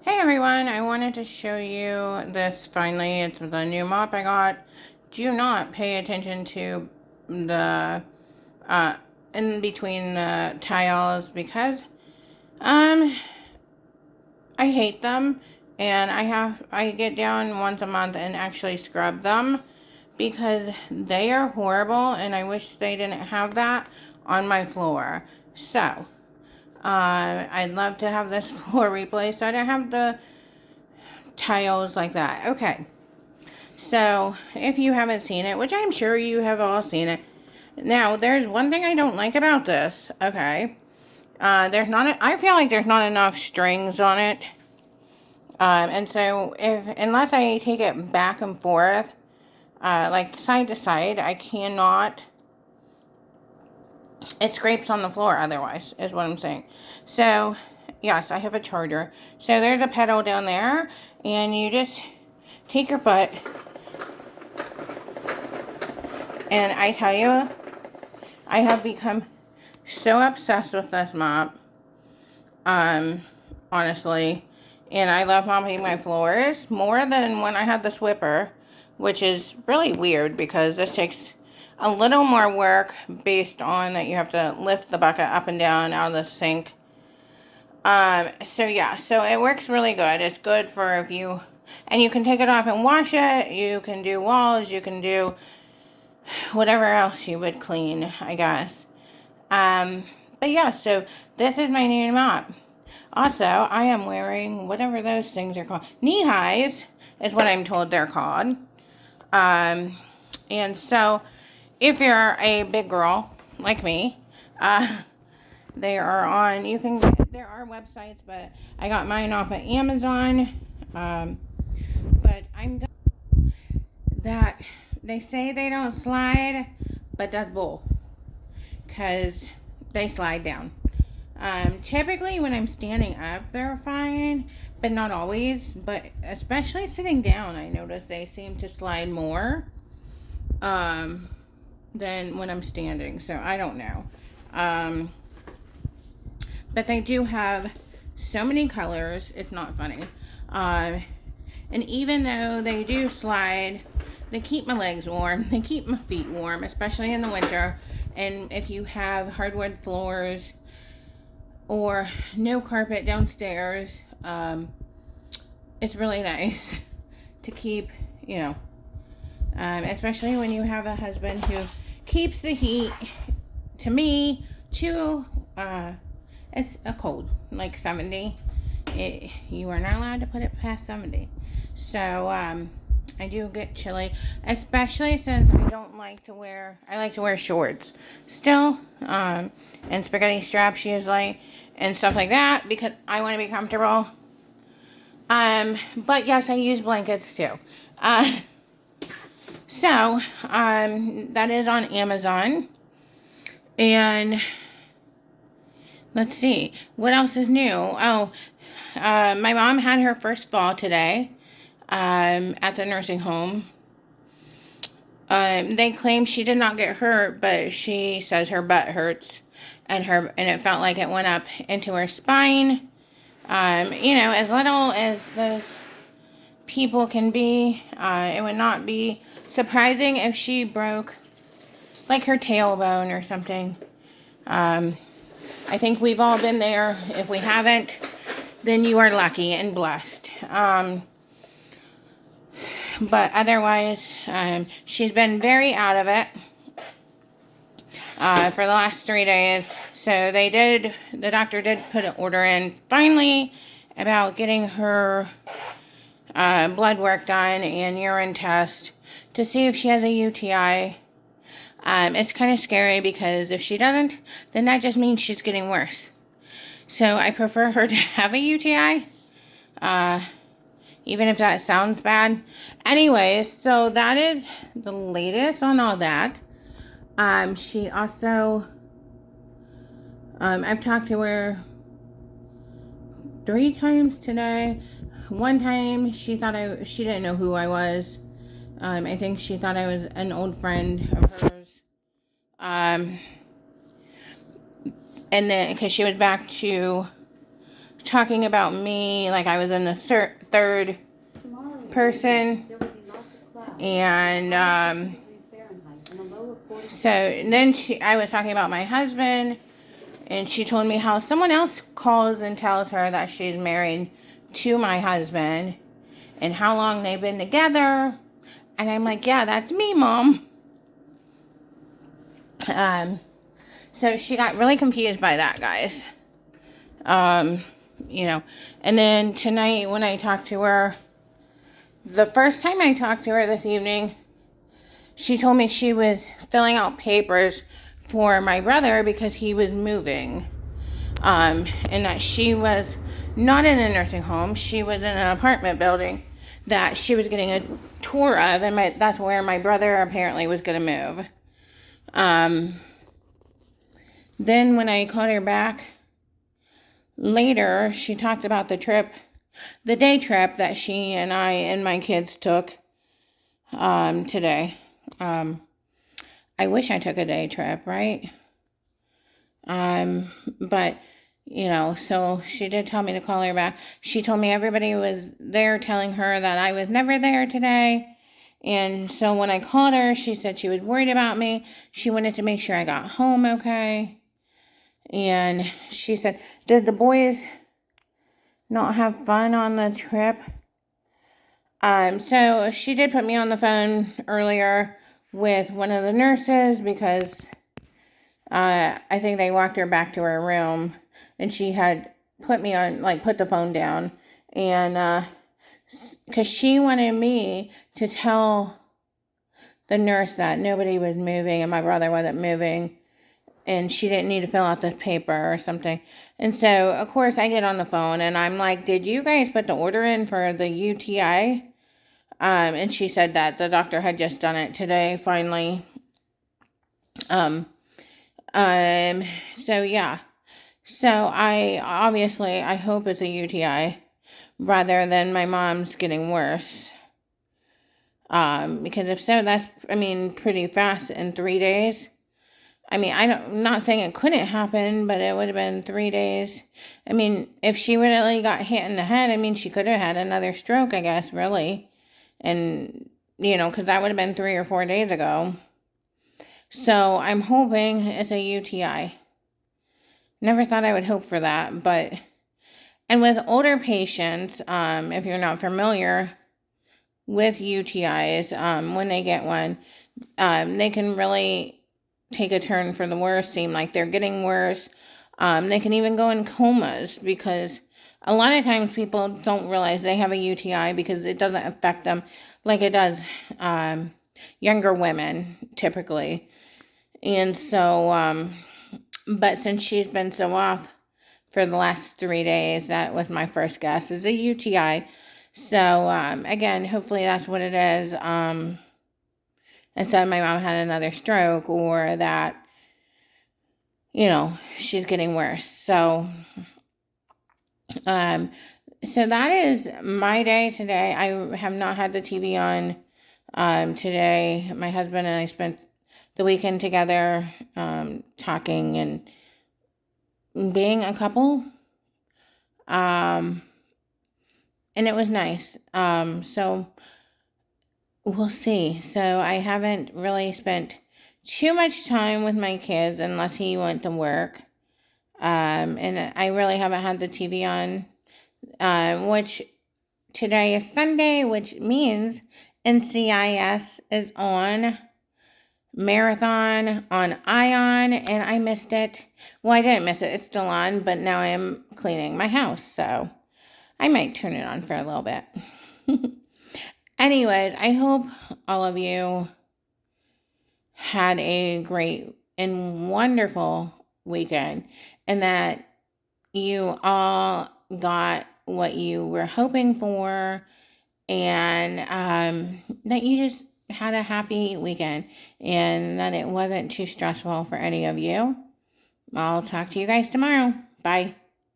Hey everyone, I wanted to show you this finally. It's the new mop I got. Do not pay attention to the uh, in between the tiles because um I hate them, and I get down once a month and actually scrub them because they are horrible, and I wish they didn't have that on my floor. So I'd love to have this floor replaced so I don't have the tiles like that. Okay. So, if you haven't seen it, which I'm sure you have all seen it, now there's one thing I don't like about this. Okay, I feel like there's not enough strings on it, and so if unless I take it back and forth, like side to side, I cannot. It scrapes on the floor otherwise, is what I'm saying. So, yes, I have a charger. So there's a pedal down there, and you just take your foot. And I tell you, I have become so obsessed with this mop. Honestly. And I love mopping my floors more than when I had the Swiffer, which is really weird because this takes a little more work based on that you have to lift the bucket up and down out of the sink. So yeah, so it works really good. It's good for if you, and you can take it off and wash it. You can do walls, you can do whatever else you would clean, I guess. But yeah, so this is my new mop. Also, I am wearing whatever those things are called. Knee highs is what I'm told they're called. And so if you're a big girl like me, they are on, you can get, there are websites, but I got mine off of Amazon. But I'm that they say they don't slide, but that's bull. Because they slide down. Typically when I'm standing up, they're fine, but not always. But especially sitting down, I notice they seem to slide more than when I'm standing. So I don't know. But they do have so many colors, it's not funny. And even though they do slide, they keep my legs warm, they keep my feet warm, especially in the winter. And if you have hardwood floors or no carpet downstairs, it's really nice to keep, especially when you have a husband who keeps the heat, to me, it's a cold, like 70. You are not allowed to put it past 70. So, I do get chilly, especially since I like to wear shorts still, and spaghetti straps usually, and stuff like that, because I want to be comfortable. But yes, I use blankets too. So, that is on Amazon, and let's see, what else is new? Oh, my mom had her first fall today, at the nursing home. They claim she did not get hurt, but she says her butt hurts, and it felt like it went up into her spine. As little as those people can be, it would not be surprising if she broke, like, her tailbone or something. I think we've all been there. If we haven't, then you are lucky and blessed. But otherwise, she's been very out of it for the last 3 days. So the doctor did put an order in finally about getting her blood work done and urine test to see if she has a UTI. It's kind of scary because if she doesn't, then that just means she's getting worse. So I prefer her to have a UTI. Even if that sounds bad. Anyways, so that is the latest on all that. She also, I've talked to her 3 times today. One time she didn't know who I was. I think she thought I was an old friend of hers. And then, because she was back to talking about me, like I was in the third person. And so then I was talking about my husband, and she told me how someone else calls and tells her that she's married to my husband and how long they've been together. And I'm like, yeah, that's me, Mom. So she got really confused by that, guys. And then tonight when I talked to her, the first time I talked to her this evening, she told me she was filling out papers for my brother because he was moving. And that she was not in a nursing home. She was in an apartment building that she was getting a tour of, and that's where my brother apparently was going to move. Then when I called her back later, she talked about the day trip that she and I and my kids took today. I wish I took a day trip, right? But, so she did tell me to call her back. She told me everybody was there telling her that I was never there today. And so when I called her, she said she was worried about me. She wanted to make sure I got home okay. And she said, did the boys not have fun on the trip? So she did put me on the phone earlier with one of the nurses because I think they walked her back to her room, and she had put the phone down, and because she wanted me to tell the nurse that nobody was moving and my brother wasn't moving, and she didn't need to fill out the paper or something. And so, of course, I get on the phone, and I'm like, did you guys put the order in for the UTI? And she said that the doctor had just done it today, finally. So yeah. So I hope it's a UTI rather than my mom's getting worse. Because if so, that's, pretty fast in 3 days. I'm not saying it couldn't happen, but it would have been 3 days. If she really got hit in the head, she could have had another stroke, I guess, really. And, because that would have been 3 or 4 days ago. So I'm hoping it's a UTI. Never thought I would hope for that, and with older patients, if you're not familiar with UTIs, when they get one, they can really take a turn for the worse, seem like they're getting worse. They can even go in comas because a lot of times people don't realize they have a UTI because it doesn't affect them like it does younger women typically. And so, but since she's been so off for the last 3 days, that was my first guess, is a UTI. So, again, hopefully that's what it is. Instead my mom had another stroke, or that, she's getting worse. So, so that is my day today. I have not had the TV on, today. My husband and I spent the weekend together, talking and being a couple. And it was nice. So we'll see. So I haven't really spent too much time with my kids unless he went to work. And I really haven't had the TV on, which today is Sunday, which means NCIS is on Marathon on Ion, and I missed it. Well, I didn't miss it. It's still on, but now I am cleaning my house, so I might turn it on for a little bit. Anyways, I hope all of you had a great and wonderful weekend, and that you all got what you were hoping for, and that you just had a happy weekend, and that it wasn't too stressful for any of you. I'll talk to you guys tomorrow. Bye.